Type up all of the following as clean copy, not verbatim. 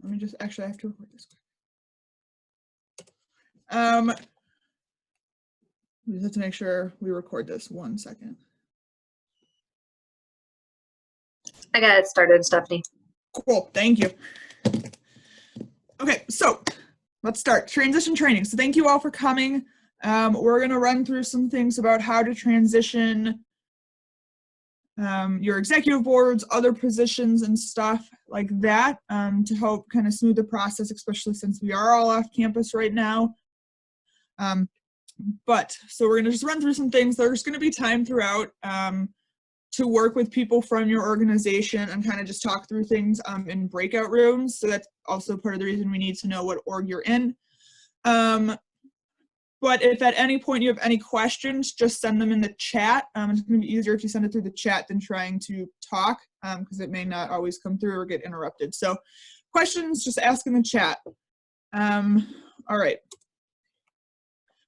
Let me just, actually I have to record this quick. We just have to make sure we record this 1 second. I got it started, Stephanie. Cool, thank you. Okay, so let's start. Transition training. So thank you all for coming. We're gonna run through some things about how to transition your executive boards, other positions and stuff like that, to help kind of smooth the process, especially since we are all off campus right now. So we're gonna just run through some things. There's gonna be time throughout to work with people from your organization and kind of just talk through things in breakout rooms. So that's also part of the reason we need to know what org you're in. But if at any point you have any questions, just send them in the chat. It's going to be easier if you send it through the chat than trying to talk, because it may not always come through or get interrupted. So questions, just ask in the chat. All right.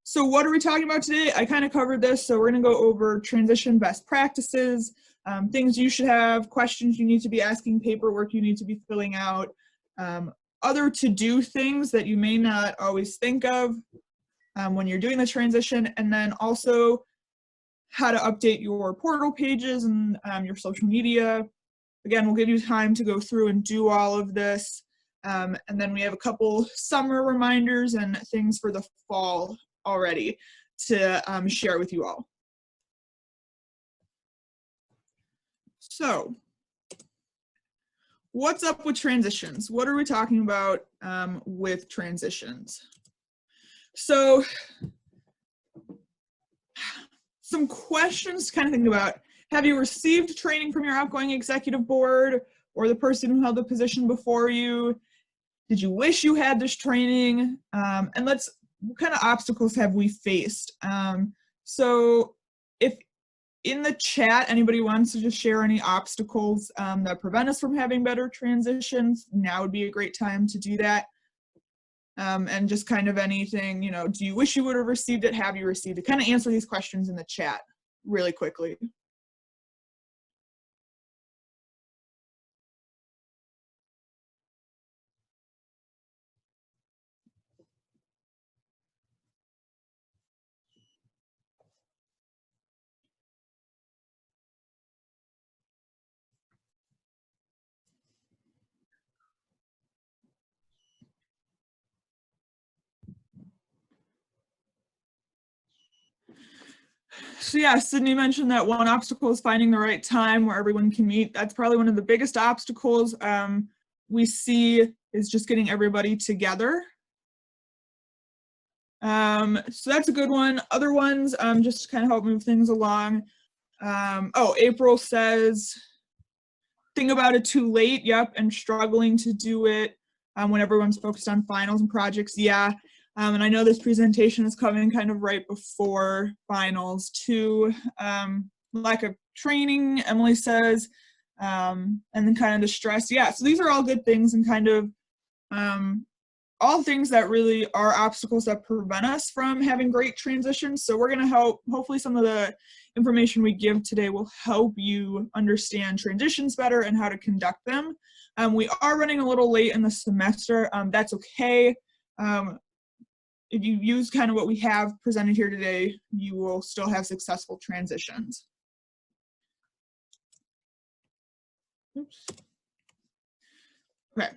So what are we talking about today? I kind of covered this, so we're going to go over transition best practices, things you should have, questions you need to be asking, paperwork you need to be filling out, other to-do things that you may not always think of when you're doing the transition, and then also how to update your portal pages and your social media. Again, we'll give you time to go through and do all of this. And then we have a couple summer reminders and things for the fall already to share with you all. So, what's up with transitions? What are we talking about with transitions? So, some questions to kind of think about. Have you received training from your outgoing executive board or the person who held the position before you? Did you wish you had this training? And what kind of obstacles have we faced? So if in the chat anybody wants to just share any obstacles that prevent us from having better transitions, now would be a great time to do that. And just kind of anything, you know, do you wish you would have received it? Have you received it? Kind of answer these questions in the chat really quickly. So yeah, Sydney mentioned that one obstacle is finding the right time where everyone can meet. That's probably one of the biggest obstacles we see is just getting everybody together. So that's a good one. Other ones, just to kind of help move things along. Oh, April says, think about it too late. Yep, and struggling to do it when everyone's focused on finals and projects. Yeah. And I know this presentation is coming kind of right before finals too. Lack of training, Emily says, and then kind of the stress. Yeah, so these are all good things and kind of all things that really are obstacles that prevent us from having great transitions. So we're gonna help, hopefully some of the information we give today will help you understand transitions better and how to conduct them. We are running a little late in the semester. That's okay. If you use kind of what we have presented here today, you will still have successful transitions. Oops. Okay,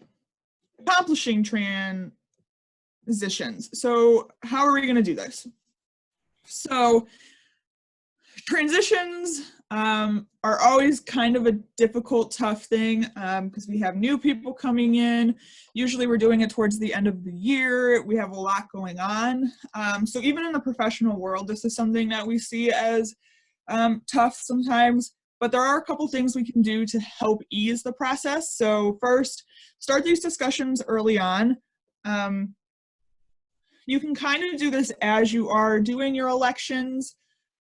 accomplishing transitions. So how are we going to do this? So transitions are always kind of a difficult, tough thing because we have new people coming in. Usually we're doing it towards the end of the year. We have a lot going on. So even in the professional world, this is something that we see as tough sometimes, but there are a couple things we can do to help ease the process. So first, start these discussions early on. You can kind of do this as you are doing your elections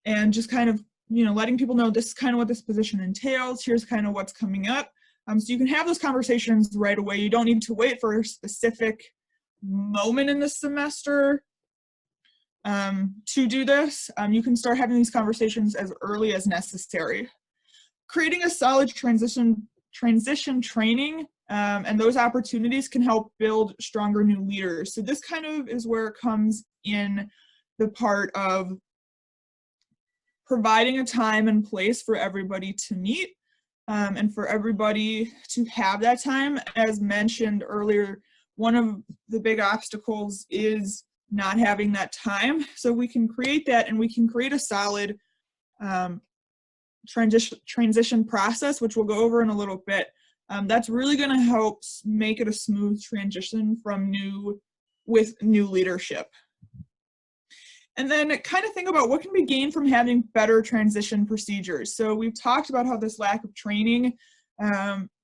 and just kind of, you know, letting people know this is kind of what this position entails. Here's kind of what's coming up. So you can have those conversations right away. You don't need to wait for a specific moment in the semester to do this. You can start having these conversations as early as necessary. Creating a solid transition training And those opportunities can help build stronger new leaders. So this kind of is where it comes in the part of providing a time and place for everybody to meet, and for everybody to have that time. As mentioned earlier, one of the big obstacles is not having that time. So we can create that, and we can create a solid transition process, which we'll go over in a little bit. That's really going to help make it a smooth transition from new leadership. And then kind of think about what can be gained from having better transition procedures. So we've talked about how this lack of training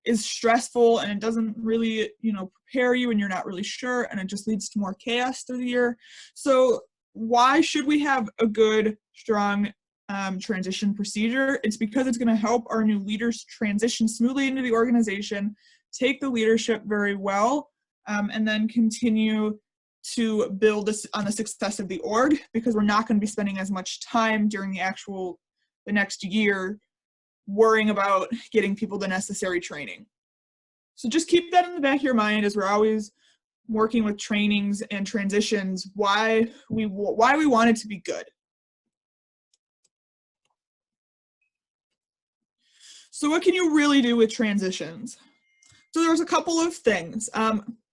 is stressful, and it doesn't really, prepare you, and you're not really sure, and it just leads to more chaos through the year. So why should we have a good, strong transition procedure? It's because it's going to help our new leaders transition smoothly into the organization, take the leadership very well, and then continue to build this on the success of the org, because we're not going to be spending as much time during the next year worrying about getting people the necessary training. So just keep that in the back of your mind as we're always working with trainings and transitions, why we want it to be good. So what can you really do with transitions? So there's a couple of things.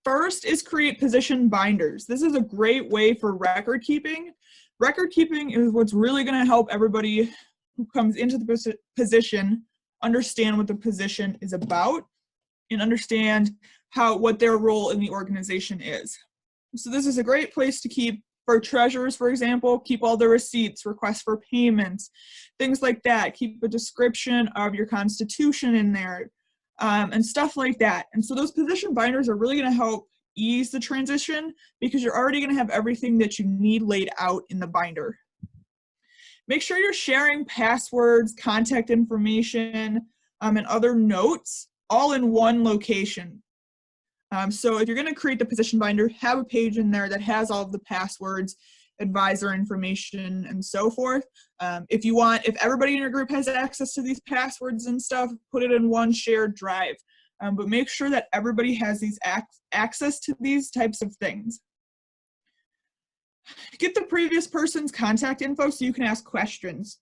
First is create position binders. This is a great way for record keeping. Record keeping is what's really going to help everybody who comes into the position understand what the position is about and understand what their role in the organization is. So this is a great place to keep, for treasurers, for example, keep all the receipts, requests for payments, things like that. Keep a description of your constitution in there. And stuff like that. And so those position binders are really going to help ease the transition, because you're already going to have everything that you need laid out in the binder. Make sure you're sharing passwords, contact information, and other notes all in one location. So if you're going to create the position binder, have a page in there that has all of the passwords, advisor information, and so forth. If everybody in your group has access to these passwords and stuff, put it in one shared drive. But make sure that everybody has these access to these types of things. Get the previous person's contact info so you can ask questions.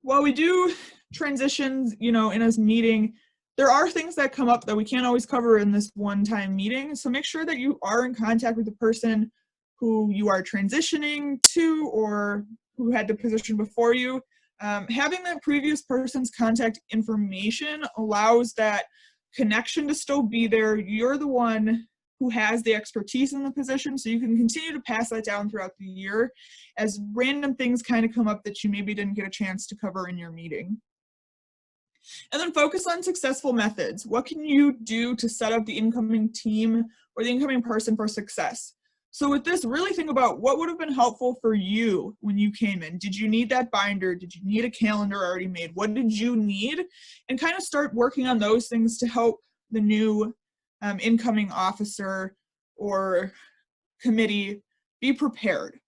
While we do transitions, in a meeting, there are things that come up that we can't always cover in this one-time meeting. So make sure that you are in contact with the person who you are transitioning to or who had the position before you. Having that previous person's contact information allows that connection to still be there. You're the one who has the expertise in the position, so you can continue to pass that down throughout the year as random things kind of come up that you maybe didn't get a chance to cover in your meeting. And then focus on successful methods. What can you do to set up the incoming team or the incoming person for success? So with this, really think about what would have been helpful for you when you came in. Did you need that binder? Did you need a calendar already made? What did you need? And kind of start working on those things to help the new incoming officer or committee be prepared.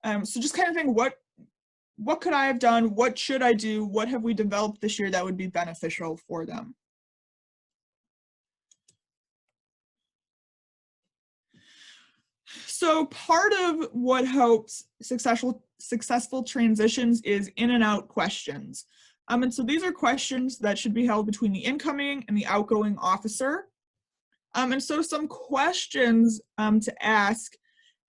So just kind of think, what could I have done? What should I do? What have we developed this year that would be beneficial for them? So part of what helps successful transitions is in and out questions. And so these are questions that should be held between the incoming and the outgoing officer. And so some questions to ask,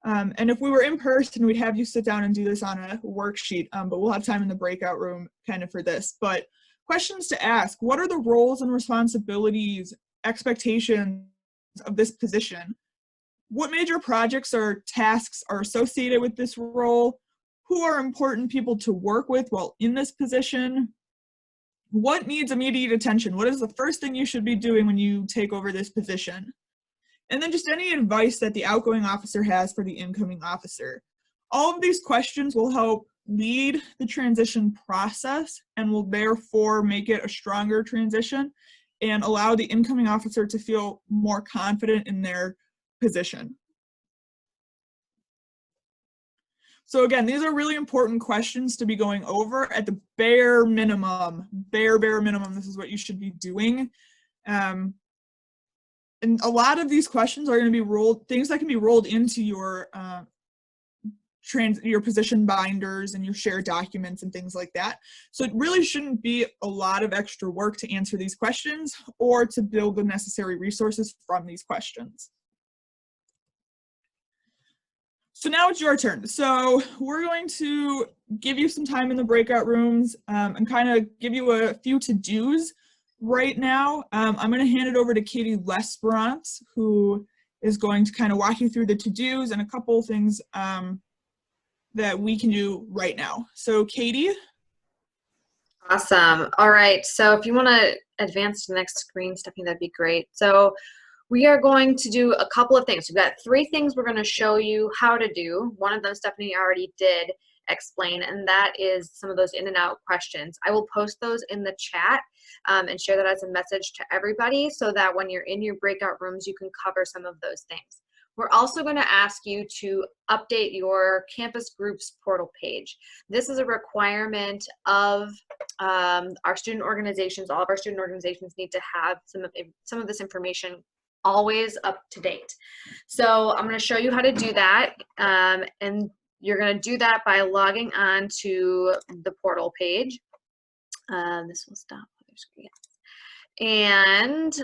and if we were in person, we'd have you sit down and do this on a worksheet, but we'll have time in the breakout room kind of for this. But questions to ask: what are the roles and responsibilities, expectations of this position? What major projects or tasks are associated with this role? Who are important people to work with while in this position? What needs immediate attention? What is the first thing you should be doing when you take over this position? And then just any advice that the outgoing officer has for the incoming officer. All of these questions will help lead the transition process and will therefore make it a stronger transition and allow the incoming officer to feel more confident in their position. So again, these are really important questions to be going over at the bare minimum. Bare minimum, this is what you should be doing. and a lot of these questions are going to be things that can be rolled into your your position binders and your shared documents and things like that. So it really shouldn't be a lot of extra work to answer these questions or to build the necessary resources from these questions. So now it's your turn. So we're going to give you some time in the breakout rooms and kind of give you a few to-dos right now. I'm going to hand it over to Katie Lesperance, who is going to kind of walk you through the to-dos and a couple of things that we can do right now. So Katie. Awesome. All right. So if you want to advance to the next screen, Stephanie, that'd be great. So we are going to do a couple of things. We've got 3 things we're going to show you how to do. One of them Stephanie already did explain, and that is some of those in and out questions. I will post those in the chat and share that as a message to everybody so that when you're in your breakout rooms, you can cover some of those things. We're also going to ask you to update your campus groups portal page. This is a requirement of our student organizations. All of our student organizations need to have some of this information always up to date. So I'm going to show you how to do that, and you're going to do that by logging on to the portal page. This will stop other screen. And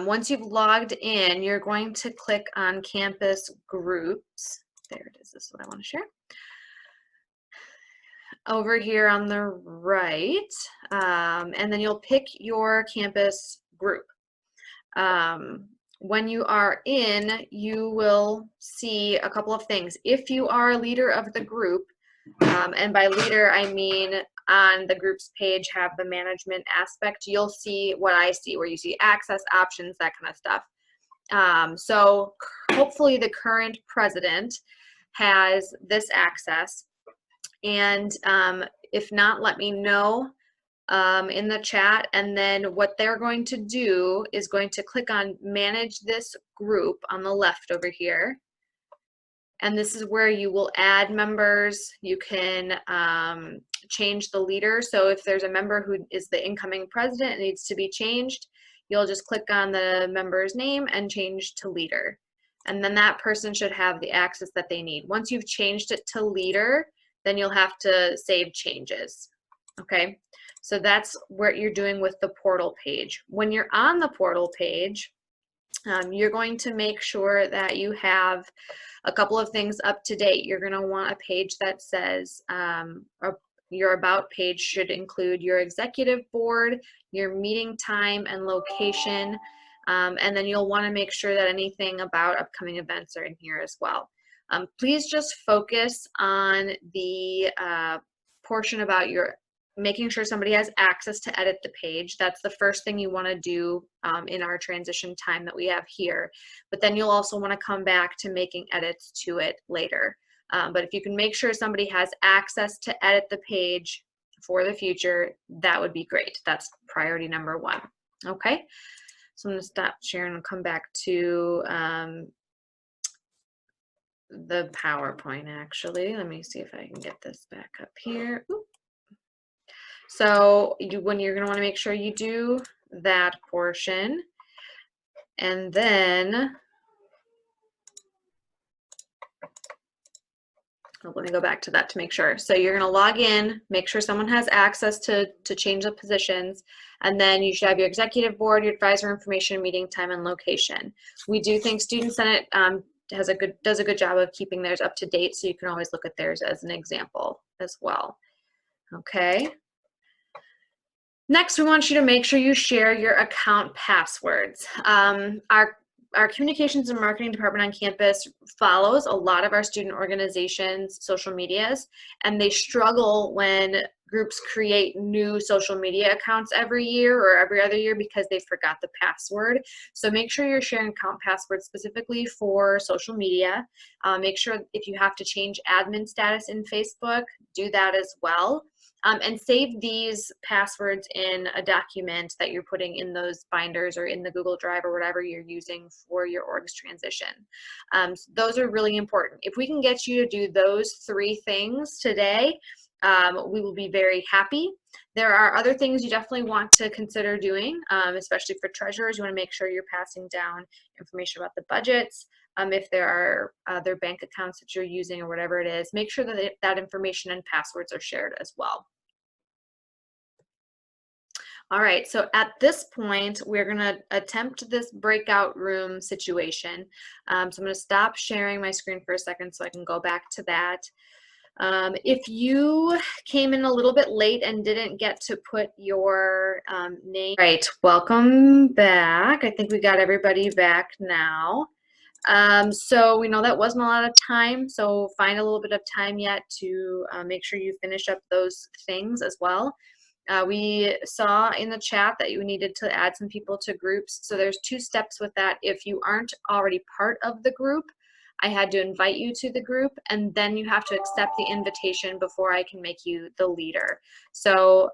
once you've logged in, you're going to click on campus groups. There it is. This is what I want to share. Over here on the right, and then you'll pick your campus group. When you are in, you will see a couple of things. If you are a leader of the group, and by leader I mean on the groups page have the management aspect, you'll see what I see, where you see access options, that kind of stuff. So hopefully the current president has this access, and if not, let me know in the chat. And then what they're going to do is going to click on manage this group on the left over here. And this is where you will add members. You can change the leader. So if there's a member who is the incoming president and needs to be changed, you'll just click on the member's name and change to leader. And then that person should have the access that they need. Once you've changed it to leader, then you'll have to save changes. Okay, so that's what you're doing with the portal page. When you're on the portal page, you're going to make sure that you have a couple of things up to date. You're going to want a page that says your about page should include your executive board, your meeting time and location, and then you'll want to make sure that anything about upcoming events are in here as well. Please just focus on the portion about making sure somebody has access to edit the page. That's the first thing you want to do in our transition time that we have here. But then you'll also want to come back to making edits to it later. But if you can make sure somebody has access to edit the page for the future, that would be great. That's priority number 1. Okay, so I'm going to stop sharing and come back to the PowerPoint actually. Let me see if I can get this back up here. Oop. So when you're going to want to make sure you do that portion, and then let me go back to that to make sure. So you're going to log in, make sure someone has access to change the positions, and then you should have your executive board, your advisor information, meeting time, and location. We do think Student Senate does a good job of keeping theirs up to date, so you can always look at theirs as an example as well. Okay. Next, we want you to make sure you share your account passwords. Our communications and marketing department on campus follows a lot of our student organizations' social medias, and they struggle when groups create new social media accounts every year or every other year because they forgot the password. So make sure you're sharing account passwords specifically for social media. Make sure if you have to change admin status in Facebook, do that as well. And save these passwords in a document that you're putting in those binders or in the Google Drive or whatever you're using for your org's transition. So those are really important. If we can get you to do those 3 things today, we will be very happy. There are other things you definitely want to consider doing, especially for treasurers. You want to make sure you're passing down information about the budgets. If there are other bank accounts that you're using or whatever it is, make sure that that information and passwords are shared as well. All right, so at this point, we're gonna attempt this breakout room situation. So I'm gonna stop sharing my screen for a second so I can go back to that. If you came in a little bit late and didn't get to put your name. Right, welcome back. I think we got everybody back now. So we know that wasn't a lot of time, so find a little bit of time yet to make sure you finish up those things as well. We saw in the chat that you needed to add some people to groups. So there's 2 steps with that. If you aren't already part of the group, I had to invite you to the group, and then you have to accept the invitation before I can make you the leader. So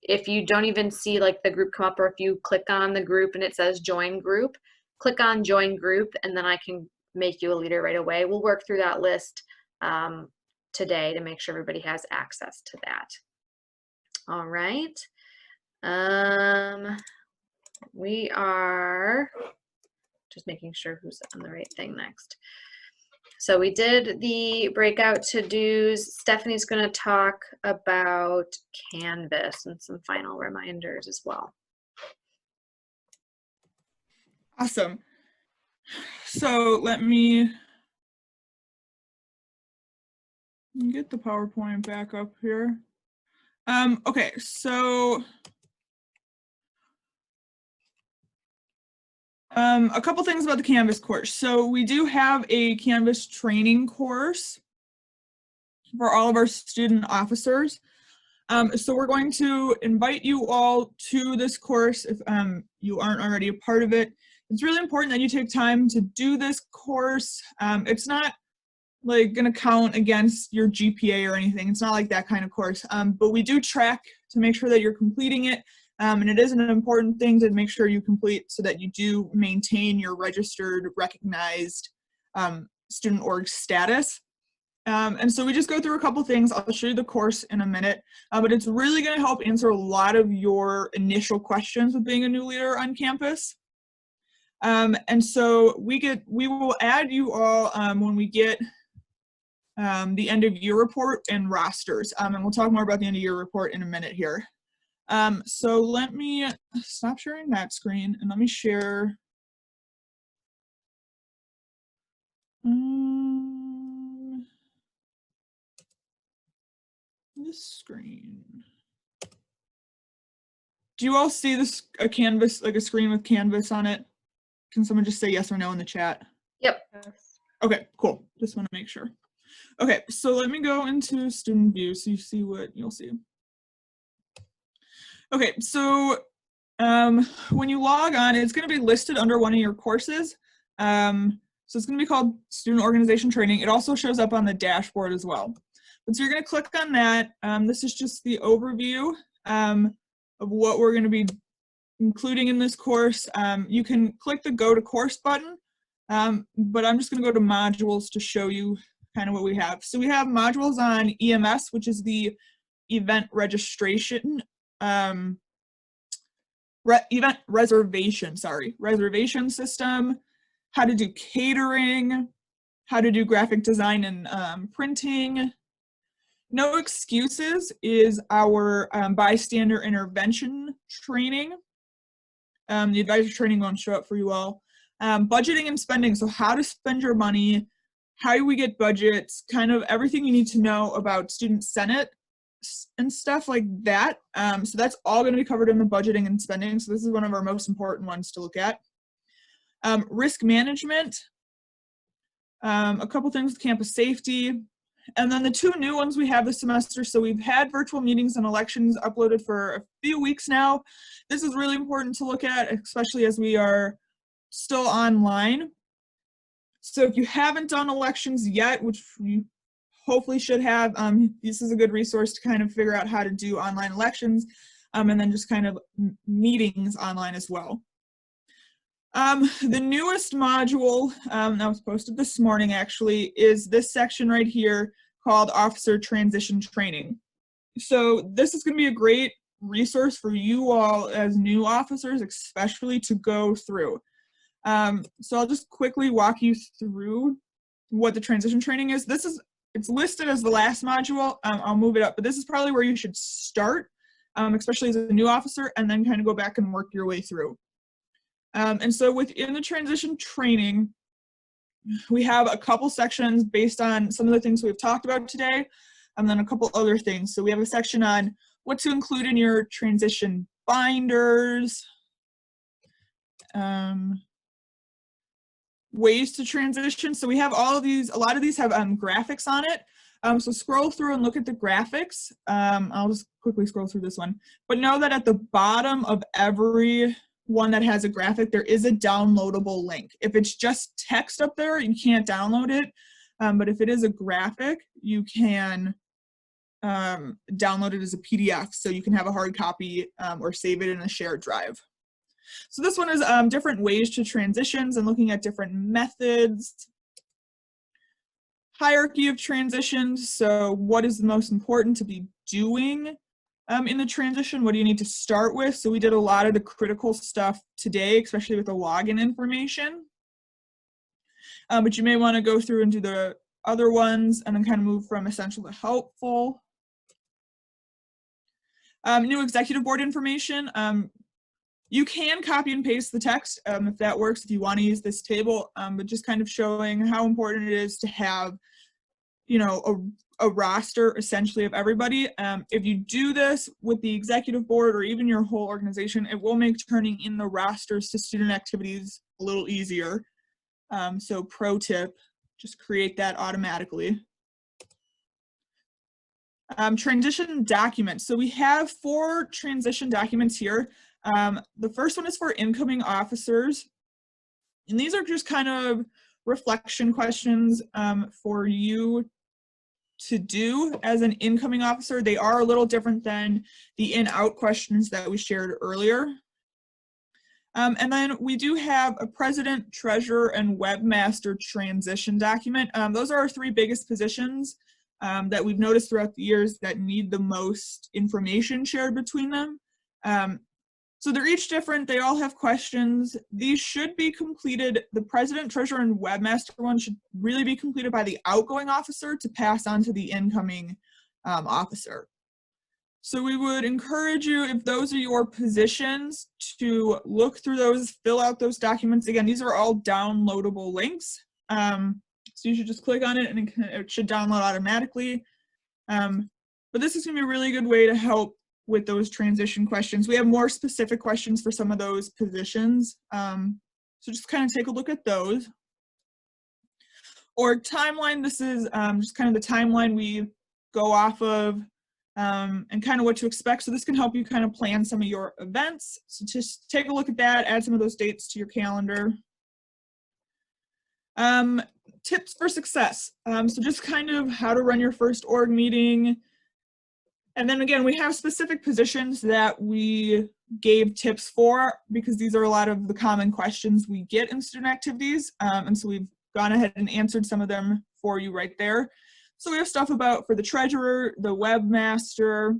if you don't even see like the group come up, or if you click on the group and it says join group, click on join group, and then I can make you a leader right away. We'll work through that list today to make sure everybody has access to that. All right. We are just making sure who's on the right thing next. So we did the breakout to-dos. Stephanie's going to talk about Canvas and some final reminders as well. Awesome. So let me get the PowerPoint back up here. Okay, so a couple things about the Canvas course. So we do have a Canvas training course for all of our student officers. So we're going to invite you all to this course if you aren't already a part of it. It's really important that you take time to do this course. It's not like gonna count against your GPA or anything. It's not like that kind of course, but we do track to make sure that you're completing it. And it is an important thing to make sure you complete so that you do maintain your registered, recognized student org status. And so we just go through a couple things. I'll show you the course in a minute, but it's really gonna help answer a lot of your initial questions with being a new leader on campus. And so we will add you all when we get the end of year report and rosters. And we'll talk more about the end of year report in a minute here. So let me stop sharing that screen and let me share this screen. Do you all see this, a Canvas, like a screen with Canvas on it? Can someone just say yes or no in the chat? Yep. Okay, cool. Just want to make sure. Okay, so let me go into student view so you see what you'll see. Okay, so when you log on, it's going to be listed under one of your courses. So it's going to be called Student Organization Training. It also shows up on the dashboard as well. But so you're going to click on that. This is just the overview of what we're going to be including in this course. You can click the Go to Course button, but I'm just going to go to modules to show you kind of what we have. So we have modules on EMS, which is the event registration, event reservation system, how to do catering, how to do graphic design and printing. No Excuses is our bystander intervention training. The advisor training won't show up for you all. Budgeting and spending, so how to spend your money, how do we get budgets, kind of everything you need to know about Student Senate and stuff like that. So that's all going to be covered in the budgeting and spending. So this is one of our most important ones to look at. Risk management, a couple things with campus safety, and then the 2 new ones we have this semester. So we've had virtual meetings and elections uploaded for a few weeks now. This is really important to look at, especially as we are still online. So if you haven't done elections yet, which you hopefully should have, this is a good resource to kind of figure out how to do online elections, and then just kind of meetings online as well. The newest module that was posted this morning actually is this section right here called Officer Transition Training. So this is going to be a great resource for you all as new officers, especially to go through. So I'll just quickly walk you through what the transition training is. It's listed as the last module. I'll move it up, but this is probably where you should start, especially as a new officer, and then kind of go back and work your way through. And so within the transition training, we have a couple sections based on some of the things we've talked about today, and then a couple other things. So we have a section on what to include in your transition binders, ways to transition. So we have all of these, a lot of these have graphics on it. So scroll through and look at the graphics. I'll just quickly scroll through this one. But know that at the bottom of every one that has a graphic, there is a downloadable link. If it's just text up there, you can't download it. But if it is a graphic, you can download it as a PDF, so you can have a hard copy or save it in a shared drive. So this one is different ways to transitions and looking at different methods. Hierarchy of transitions, so what is the most important to be doing in the transition? What do you need to start with? So we did a lot of the critical stuff today, especially with the login information. But you may want to go through and do the other ones and then kind of move from essential to helpful. New executive board information. You can copy and paste the text if that works, if you want to use this table, but just kind of showing how important it is to have, you know, a roster essentially of everybody. If you do this with the executive board or even your whole organization, it will make turning in the rosters to student activities a little easier. So pro tip, just create that automatically. Transition documents. So we have 4 transition documents here. The first one is for incoming officers. And these are just kind of reflection questions for you to do as an incoming officer. They are a little different than the in-out questions that we shared earlier. And then we do have a president, treasurer, and webmaster transition document. Those are our 3 biggest positions that we've noticed throughout the years that need the most information shared between them. So they're each different. They all have questions. These should be completed. The president, treasurer, and webmaster one should really be completed by the outgoing officer to pass on to the incoming officer. So we would encourage you, if those are your positions, to look through those, fill out those documents. Again, these are all downloadable links. So you should just click on it and it should download automatically. But this is going to be a really good way to help with those transition questions. We have more specific questions for some of those positions. So just kind of take a look at those. Or timeline, this is just kind of the timeline we go off of and kind of what to expect. So this can help you kind of plan some of your events. So just take a look at that, add some of those dates to your calendar. Tips for success. So just kind of how to run your first org meeting. And then again, we have specific positions that we gave tips for because these are a lot of the common questions we get in student activities. And so we've gone ahead and answered some of them for you right there. So we have stuff about for the treasurer, the webmaster,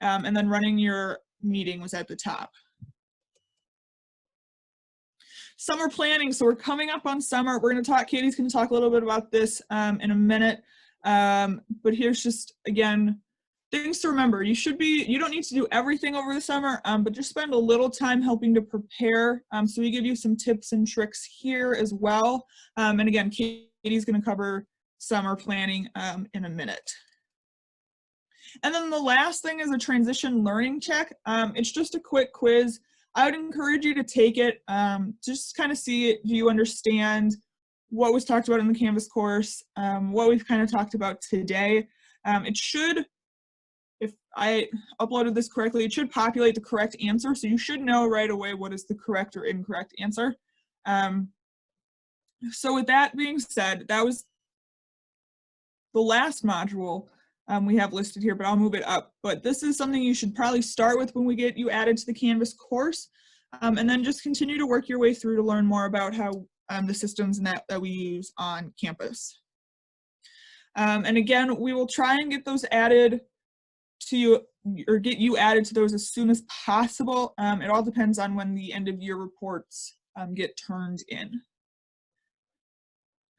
and then running your meeting was at the top. Summer planning. So we're coming up on summer. We're going to talk, Katie's going to talk a little bit about this in a minute. But here's just, again, things to remember. You don't need to do everything over the summer, but just spend a little time helping to prepare. So we give you some tips and tricks here as well. And again, Katie's going to cover summer planning in a minute. And then the last thing is a transition learning check. It's just a quick quiz. I would encourage you to take it, just kind of see it. Do you understand what was talked about in the Canvas course, what we've kind of talked about today? It should, if I uploaded this correctly, it should populate the correct answer. So you should know right away what is the correct or incorrect answer. So with that being said, that was the last module we have listed here, but I'll move it up. But this is something you should probably start with when we get you added to the Canvas course, and then just continue to work your way through to learn more about how the systems and that we use on campus. And again, we will try and get those added to or get you added to those as soon as possible. It all depends on when the end of year reports get turned in.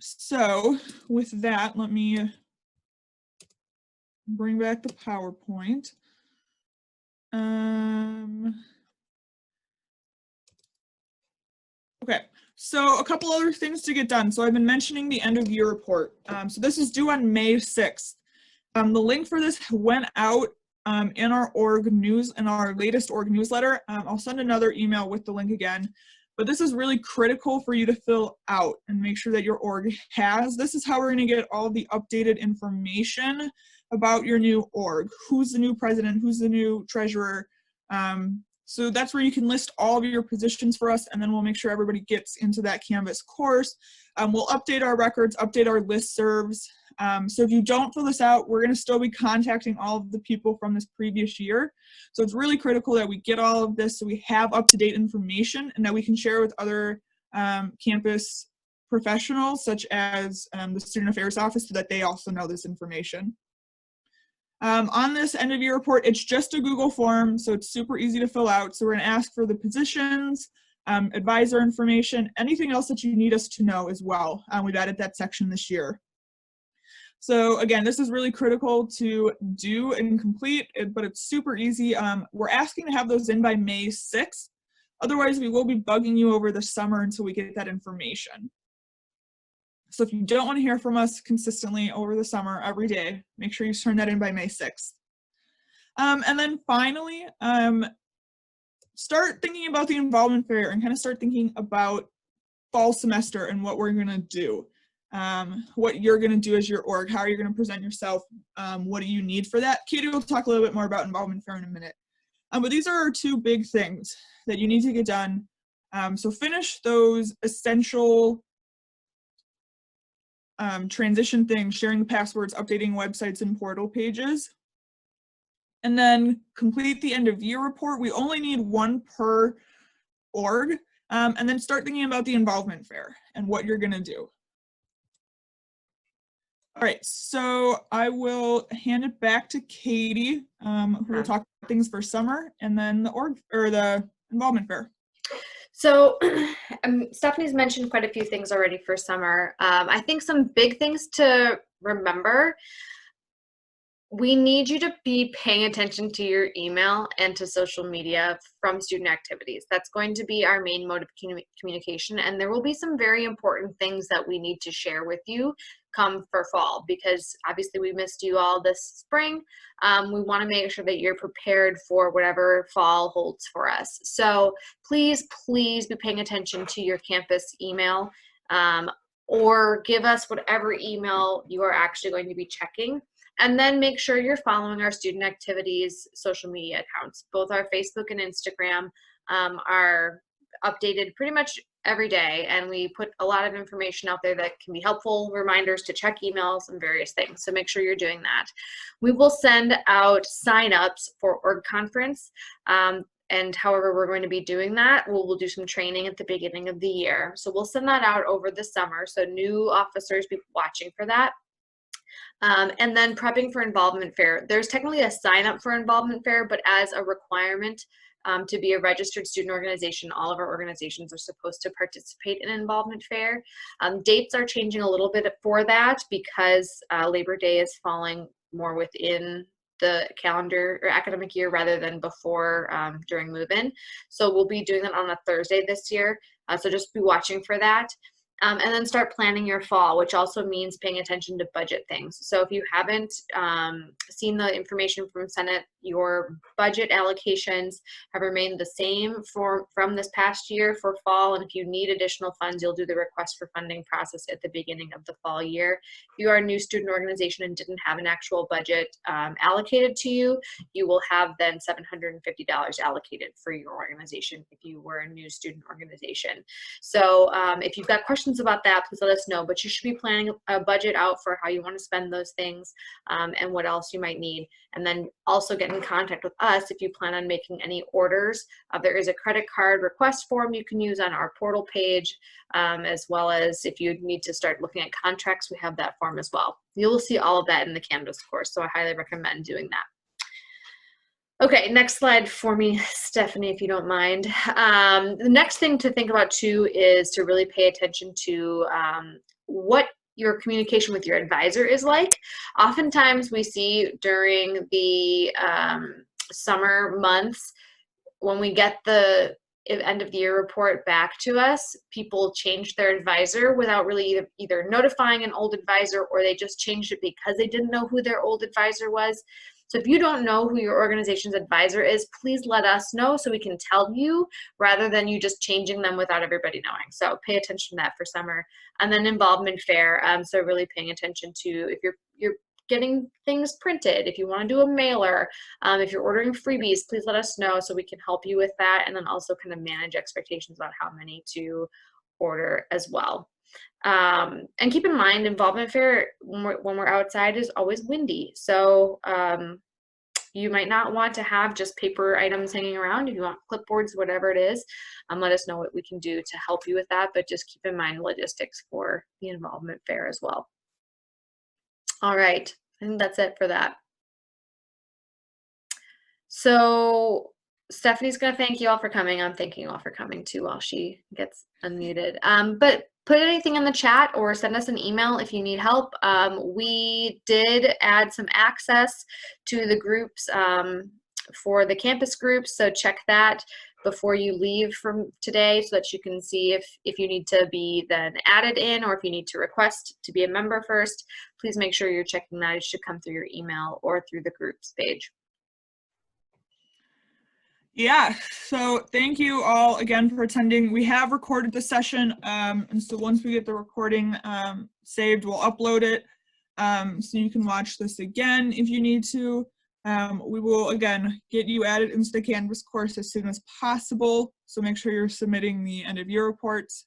So with that, let me bring back the PowerPoint. Okay, so a couple other things to get done. So I've been mentioning the end of year report. So this is due on May 6th. The link for this went out in our org news, in our latest org newsletter. I'll send another email with the link again, but this is really critical for you to fill out and make sure that your org has. This is how we're going to get all the updated information about your new org. Who's the new president? Who's the new treasurer? So that's where you can list all of your positions for us, and then we'll make sure everybody gets into that Canvas course. We'll update our records, update our listservs. So if you don't fill this out, we're going to still be contacting all of the people from this previous year. So it's really critical that we get all of this so we have up-to-date information and that we can share with other campus professionals, such as the Student Affairs Office, so that they also know this information. On this end of year report, it's just a Google form, so it's super easy to fill out. So we're going to ask for the positions, advisor information, anything else that you need us to know as well. We've added that section this year. So again, this is really critical to do and complete, but it's super easy. We're asking to have those in by May 6th. Otherwise, we will be bugging you over the summer until we get that information. So if you don't want to hear from us consistently over the summer, every day, make sure you turn that in by May 6th. And then finally, start thinking about the involvement fair and kind of start thinking about fall semester and what we're going to do. What you're going to do as your org, how you're going to present yourself, what do you need for that. Katie will talk a little bit more about involvement fair in a minute. But these are our two big things that you need to get done. So finish those essential transition things, sharing the passwords, updating websites and portal pages. And then complete the end of year report. We only need one per org. And then start thinking about the involvement fair and what you're going to do. All right, so I will hand it back to Katie, who will talk about things for summer, and then the org or the involvement fair. So Stephanie's mentioned quite a few things already for summer. I think some big things to remember. We need you to be paying attention to your email and to social media from student activities. That's going to be our main mode of communication, and there will be some very important things that we need to share with you come for fall, because obviously we missed you all this spring. We want to make sure that you're prepared for whatever fall holds for us. So please be paying attention to your campus email, or give us whatever email you are actually going to be checking. And then make sure you're following our student activities social media accounts. Both our Facebook and Instagram are updated pretty much every day, and we put a lot of information out there that can be helpful, reminders to check emails and various things. So make sure you're doing that. We will send out signups for org conference. And however we're going to be doing that, we'll do some training at the beginning of the year. So we'll send that out over the summer. So new officers be watching for that. And then prepping for involvement fair. There's technically a sign up for involvement fair, but as a requirement to be a registered student organization, all of our organizations are supposed to participate in involvement fair. Dates are changing a little bit for that because Labor Day is falling more within the calendar or academic year rather than before during move-in. So we'll be doing that on a Thursday this year. So just be watching for that. And then start planning your fall, which also means paying attention to budget things. So if you haven't seen the information from Senate, your budget allocations have remained the same from this past year for fall. And if you need additional funds, you'll do the request for funding process at the beginning of the fall year. If you are a new student organization and didn't have an actual budget allocated to you, you will have then $750 allocated for your organization if you were a new student organization. So if you've got questions about that, please let us know, but you should be planning a budget out for how you want to spend those things and what else you might need. And then also get in contact with us if you plan on making any orders. There is a credit card request form you can use on our portal page, as well as if you need to start looking at contracts, we have that form as well. You will see all of that in the Canvas course, so I highly recommend doing that. Okay, next slide for me, Stephanie, if you don't mind. The next thing to think about too is to really pay attention to what your communication with your advisor is like. Oftentimes we see during the summer months, when we get the end of the year report back to us, people change their advisor without really either notifying an old advisor, or they just changed it because they didn't know who their old advisor was. So if you don't know who your organization's advisor is, please let us know so we can tell you, rather than you just changing them without everybody knowing. So pay attention to that for summer. And then involvement fair. So really paying attention to if you're getting things printed, if you want to do a mailer, if you're ordering freebies, please let us know so we can help you with that, and then also kind of manage expectations about how many to order as well. And keep in mind, involvement fair when we're outside is always windy. So you might not want to have just paper items hanging around. If you want clipboards, whatever it is, let us know what we can do to help you with that. But just keep in mind logistics for the involvement fair as well. All right, I think that's it for that. So Stephanie's gonna thank you all for coming. I'm thanking you all for coming too while she gets unmuted. But put anything in the chat or send us an email if you need help. We did add some access to the groups for the campus groups, so check that before you leave from today so that you can see if you need to be then added in, or if you need to request to be a member first. Please make sure you're checking that. It should come through your email or through the groups page. Yeah, so thank you all again for attending. We have recorded the session, and so once we get the recording saved, we'll upload it, so you can watch this again if you need to. We will, again, get you added into the Canvas course as soon as possible, so make sure you're submitting the end-of-year reports.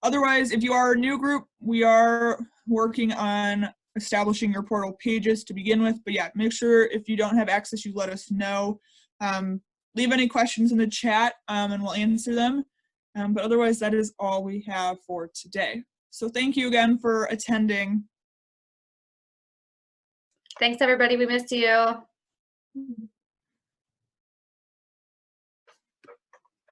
Otherwise, if you are a new group, we are working on establishing your portal pages to begin with, but yeah, make sure if you don't have access, you let us know. Leave any questions in the chat and we'll answer them. But otherwise, that is all we have for today. So thank you again for attending. Thanks, everybody. We missed you.